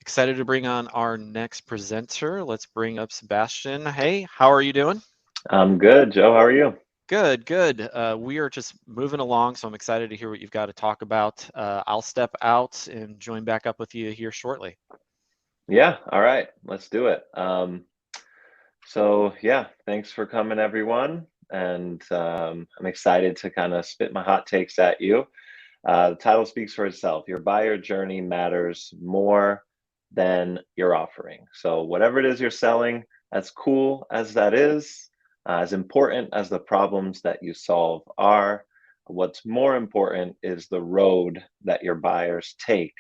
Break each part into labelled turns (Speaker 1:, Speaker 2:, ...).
Speaker 1: Excited to bring on our next presenter. Let's bring up Sebastian. Hey, how are you doing?
Speaker 2: I'm good, Joe. How are you?
Speaker 1: Good, good. We are just moving along, so I'm excited to hear what you've got to talk about. I'll step out and join back up with you here shortly.
Speaker 2: Yeah, all right, let's do it. So thanks for coming, everyone. And I'm excited to kind of spit my hot takes at you. The title speaks for itself. Your buyer journey matters more than your offering. So whatever it is you're selling, as cool as that is, as important as the problems that you solve are, what's more important is the road that your buyers take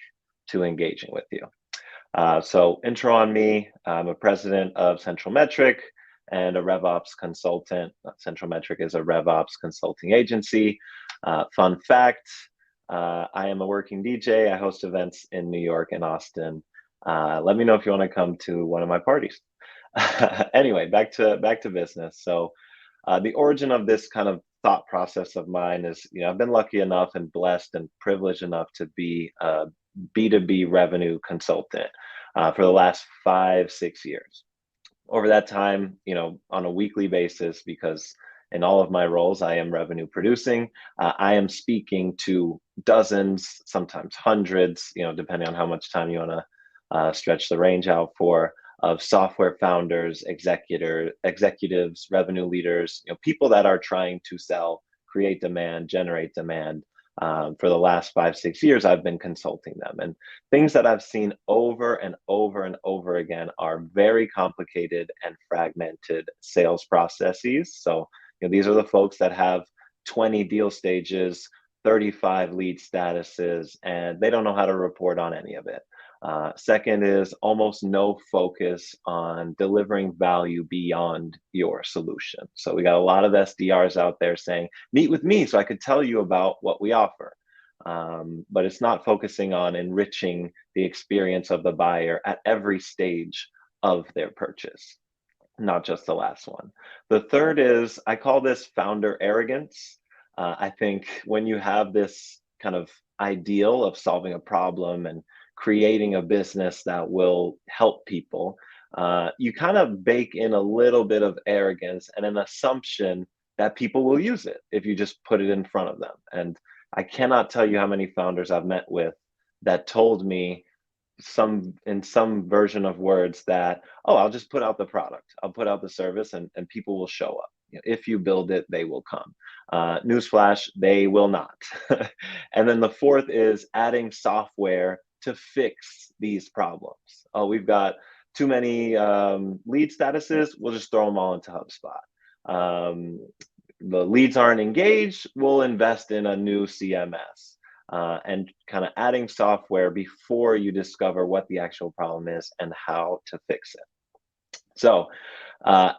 Speaker 2: to engaging with you. So intro on me, I'm a president of Central Metric and a RevOps consultant. Central Metric is a RevOps consulting agency. Fun fact, I am a working DJ. I host events in New York and Austin. Let me know if you want to come to one of my parties. Anyway, back to business. So the origin of this kind of thought process of mine is, I've been lucky enough and blessed and privileged enough to be a B2B revenue consultant for the last 5, 6 years. Over that time, on a weekly basis, because in all of my roles, I am revenue producing. I am speaking to dozens, sometimes hundreds, depending on how much time you want to stretch the range out for, of software founders, executives, revenue leaders, people that are trying to sell, create demand, generate demand. For the last 5, 6 years, I've been consulting them. And things that I've seen over and over and over again are very complicated and fragmented sales processes. So, these are the folks that have 20 deal stages, 35 lead statuses, and they don't know how to report on any of it. Second is almost no focus on delivering value beyond your solution. So we got a lot of SDRs out there saying, meet with me so I could tell you about what we offer. But it's not focusing on enriching the experience of the buyer at every stage of their purchase, not just the last one. The third is, I call this founder arrogance. I think when you have this kind of ideal of solving a problem and creating a business that will help people, you kind of bake in a little bit of arrogance and an assumption that people will use it if you just put it in front of them. And I cannot tell you how many founders I've met with that told me some version of words that, oh, I'll just put out the product, I'll put out the service, and people will show up. If you build it, they will come. Newsflash, they will not. And then the fourth is adding software to fix these problems. Oh, we've got too many lead statuses, we'll just throw them all into HubSpot. The leads aren't engaged, we'll invest in a new CMS. And kind of adding software before you discover what the actual problem is and how to fix it. So,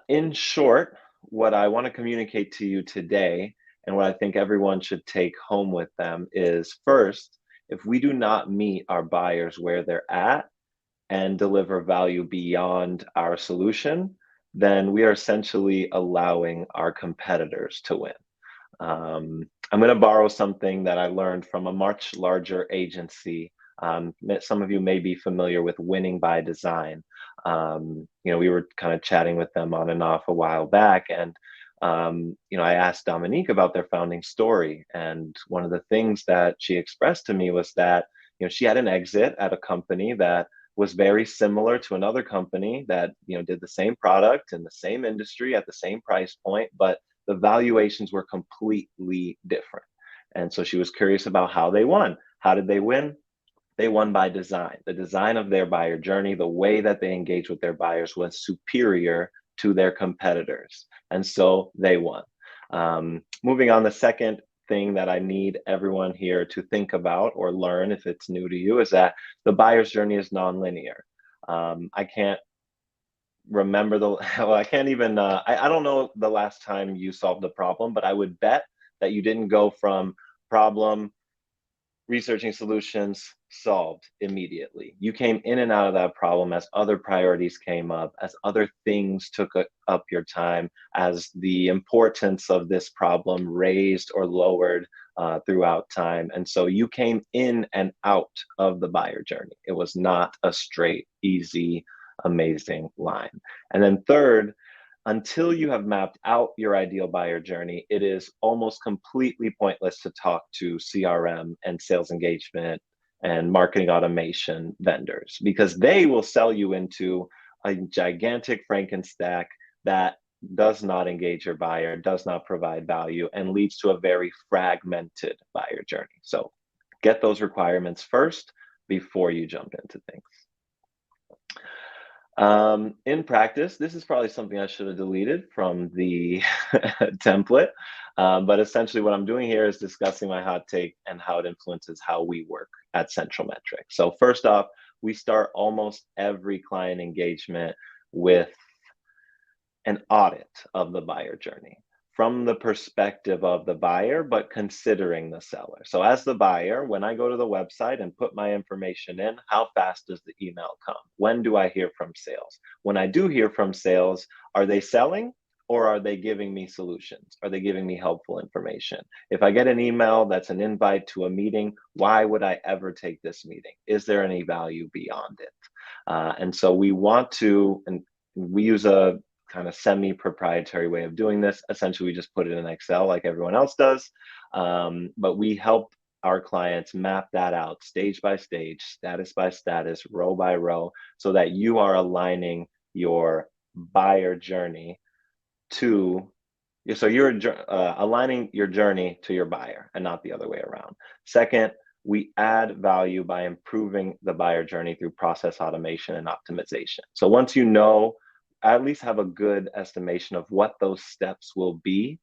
Speaker 2: in short, what I want to communicate to you today, and what I think everyone should take home with them, is first, if we do not meet our buyers where they're at and deliver value beyond our solution, then we are essentially allowing our competitors to win. I'm going to borrow something that I learned from a much larger agency. Some of you may be familiar with Winning by Design. We were kind of chatting with them on and off a while back, and I asked Dominique about their founding story, and one of the things that she expressed to me was that she had an exit at a company that was very similar to another company that did the same product in the same industry at the same price point, but the valuations were completely different. And so she was curious about how they won. How did they win? They won by design. The design of their buyer journey, the way that they engaged with their buyers was superior to their competitors. And so they won. Moving on, the second thing that I need everyone here to think about or learn if it's new to you is that the buyer's journey is nonlinear. I can't remember well, I can't even I don't know the last time you solved a problem, but I would bet that you didn't go from problem researching solutions, solved immediately. You came in and out of that problem as other priorities came up, as other things took up your time, as the importance of this problem raised or lowered throughout time. And so you came in and out of the buyer journey. It was not a straight, easy, amazing line. And then third, until you have mapped out your ideal buyer journey, it is almost completely pointless to talk to CRM and sales engagement and marketing automation vendors, because they will sell you into a gigantic Frankenstack that does not engage your buyer, does not provide value, and leads to a very fragmented buyer journey. So get those requirements first before you jump into things. In practice, this is probably something I should have deleted from the template, but essentially what I'm doing here is discussing my hot take and how it influences how we work at Central Metric. So first off, we start almost every client engagement with an audit of the buyer journey from the perspective of the buyer, but considering the seller. So as the buyer, when I go to the website and put my information in, how fast does the email come? When do I hear from sales? When I do hear from sales, are they selling or are they giving me solutions? Are they giving me helpful information? If I get an email that's an invite to a meeting, why would I ever take this meeting? Is there any value beyond it? And so we want to, and we use a kind of semi-proprietary way of doing this. Essentially, we just put it in Excel like everyone else does, but we help our clients map that out stage by stage, status by status, row by row, so that you are aligning your buyer journey to, so you're aligning your journey to your buyer and not the other way around. Second, we add value by improving the buyer journey through process automation and optimization. So once you know, at least have a good estimation of what those steps will be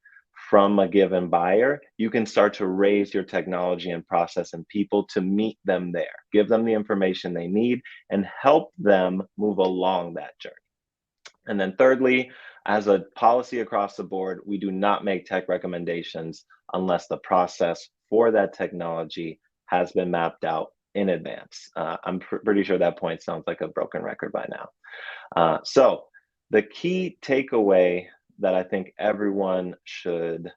Speaker 2: from a given buyer, you can start to raise your technology and process and people to meet them there, give them the information they need, and help them move along that journey. And then thirdly, as a policy across the board, we do not make tech recommendations unless the process for that technology has been mapped out in advance. I'm pretty sure that point sounds like a broken record by now. So the key takeaway that I think everyone should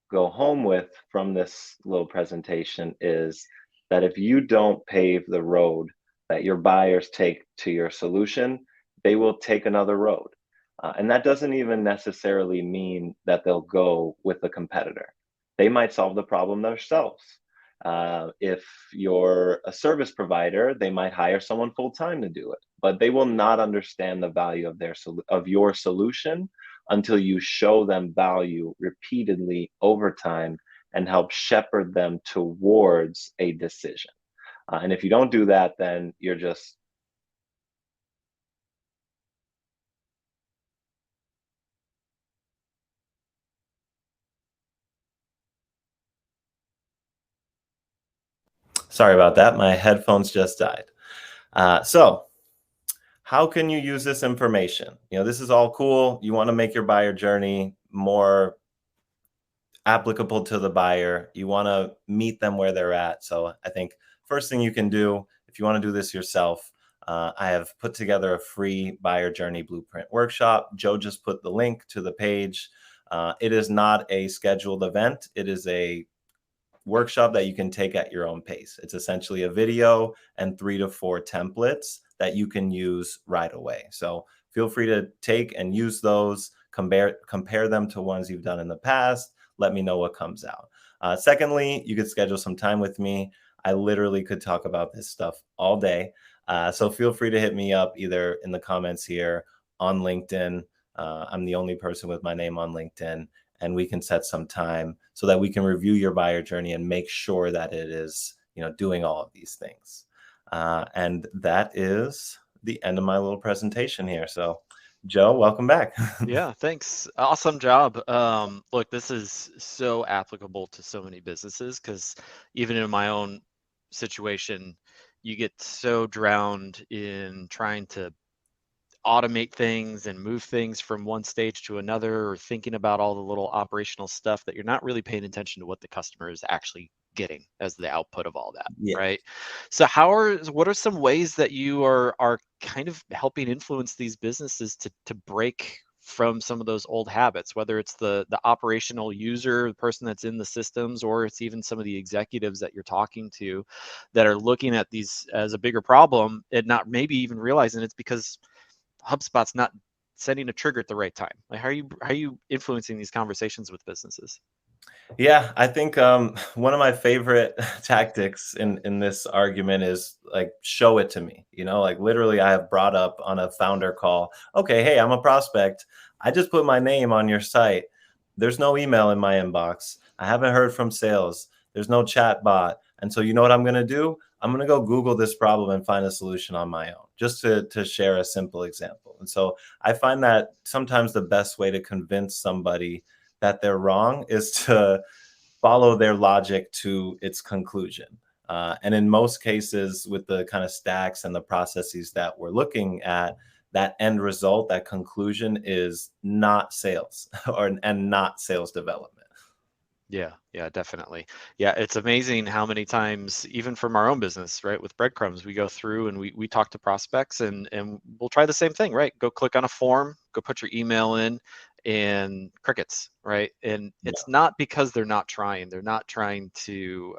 Speaker 2: go home with from this little presentation is that if you don't pave the road that your buyers take to your solution, they will take another road. And that doesn't even necessarily mean that they'll go with a competitor. They might solve the problem themselves. If you're a service provider, they might hire someone full-time to do it, but they will not understand the value of your solution until you show them value repeatedly over time and help shepherd them towards a decision. And if you don't do that, then you're just sorry about that. My headphones just died. So how can you use this information? You know, this is all cool. You want to make your buyer journey more applicable to the buyer. You want to meet them where they're at. So I think first thing you can do, if you want to do this yourself, I have put together a free buyer journey blueprint workshop. Joe just put the link to the page. It is not a scheduled event. It is a workshop that you can take at your own pace. It's essentially a video and 3 to 4 templates that you can use right away. So feel free to take and use those, compare them to ones you've done in the past. Let me know what comes out. Secondly, you could schedule some time with me. I literally could talk about this stuff all day. So feel free to hit me up either in the comments here on LinkedIn. I'm the only person with my name on LinkedIn, and we can set some time so that we can review your buyer journey and make sure that it is, you know, doing all of these things. And that is the end of my little presentation here. So Joe, welcome back.
Speaker 1: Yeah, thanks. Awesome job. Look, this is so applicable to so many businesses because even in my own situation, you get so drowned in trying to automate things and move things from one stage to another, or thinking about all the little operational stuff that you're not really paying attention to what the customer is actually getting as the output of all that,
Speaker 2: Yeah.
Speaker 1: right? So what are some ways that you are kind of helping influence these businesses to break from some of those old habits, whether it's the operational user, the person that's in the systems, or it's even some of the executives that you're talking to that are looking at these as a bigger problem and not maybe even realizing it's because HubSpot's not setting a trigger at the right time. Like how are you influencing these conversations with businesses?
Speaker 2: Yeah, I think one of my favorite tactics in this argument is like show it to me. You know, like literally, I have brought up on a founder call. Okay, hey, I'm a prospect. I just put my name on your site. There's no email in my inbox. I haven't heard from sales. There's no chat bot. And so you know what I'm gonna do? I'm gonna go Google this problem and find a solution on my own, just to share a simple example. And so I find that sometimes the best way to convince somebody that they're wrong is to follow their logic to its conclusion. And in most cases, with the kind of stacks and the processes that we're looking at, that end result, that conclusion is not sales and not sales development.
Speaker 1: Yeah, yeah, definitely. Yeah, it's amazing how many times, even from our own business, right, with breadcrumbs, we go through and we talk to prospects and we'll try the same thing, right? Go click on a form, go put your email in, and crickets, right? And
Speaker 2: Yeah.
Speaker 1: it's not because they're not trying. They're not trying to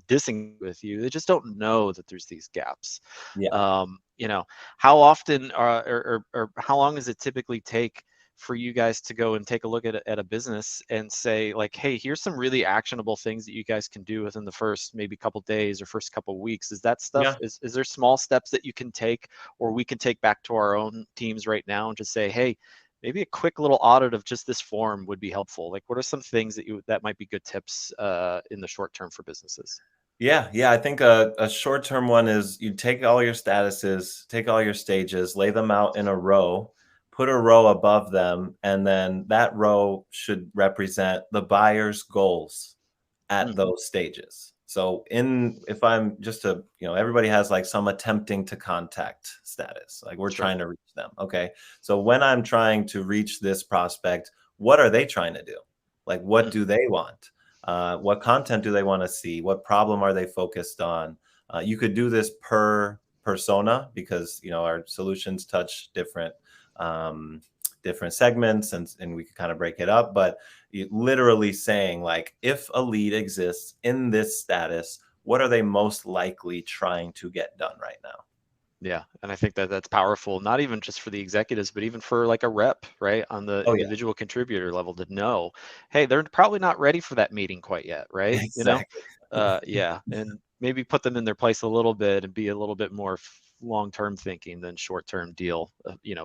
Speaker 1: disengage with you. They just don't know that there's these gaps.
Speaker 2: Yeah.
Speaker 1: You know, how often or how long does it typically take for you guys to go and take a look at a business and say like, hey, here's some really actionable things that you guys can do within the first maybe couple days or first couple weeks? Is that stuff,
Speaker 2: Yeah.
Speaker 1: is there small steps that you can take or we can take back to our own teams right now and just say, hey, maybe a quick little audit of just this form would be helpful? Like, what are some things that might be good tips in the short term for businesses?
Speaker 2: Yeah, yeah. I think a short-term one is you take all your statuses, take all your stages, lay them out in a row, put a row above them, and then that row should represent the buyer's goals at
Speaker 1: Mm,
Speaker 2: those stages. So in if I'm just to, everybody has like some attempting to contact status, like we're
Speaker 1: sure.
Speaker 2: trying to reach them. Okay. So when I'm trying to reach this prospect, what are they trying to do? Like, what
Speaker 1: Mm,
Speaker 2: do they want? What content do they want to see? What problem are they focused on? You could do this per persona because our solutions touch um, different segments, and we can kind of break it up. But literally saying like, if a lead exists in this status, what are they most likely trying to get done right now?
Speaker 1: yeah, and I think that that's powerful, not even just for the executives, but even for like a rep, right, on the
Speaker 2: Oh yeah.
Speaker 1: individual contributor level to know, hey, they're probably not ready for that meeting quite yet, right? You know,
Speaker 2: Exactly.
Speaker 1: yeah, and maybe put them in their place a little bit and be a little bit more long-term thinking than short-term deal,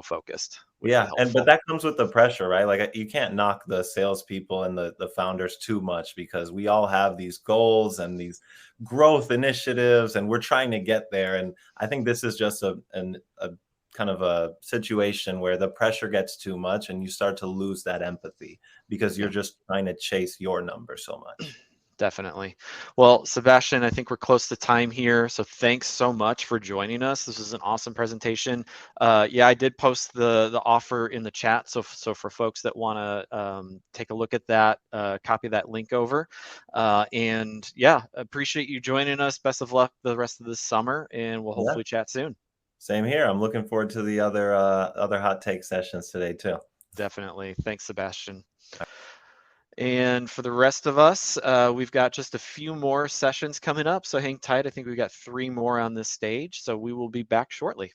Speaker 1: focused would be
Speaker 2: Yeah, but
Speaker 1: helpful.
Speaker 2: that comes with the pressure, right? Like you can't knock the salespeople and the founders too much because we all have these goals and these growth initiatives, and we're trying to get there. And I think this is just a kind of a situation where the pressure gets too much, and you start to lose that empathy because you're
Speaker 1: Yeah.
Speaker 2: just trying to chase your number so much.
Speaker 1: Definitely. Well, Sebastian, I think we're close to time here. So thanks so much for joining us. This was an awesome presentation. Yeah, I did post the offer in the chat. So for folks that want to take a look at that, copy that link over. And yeah, appreciate you joining us. Best of luck the rest of this summer, and we'll
Speaker 2: Yeah,
Speaker 1: hopefully chat soon.
Speaker 2: same here. I'm looking forward to the other hot take sessions today too.
Speaker 1: Definitely. Thanks, Sebastian. And for the rest of us, we've got just a few more sessions coming up. So hang tight. I think we've got 3 more on this stage. So we will be back shortly.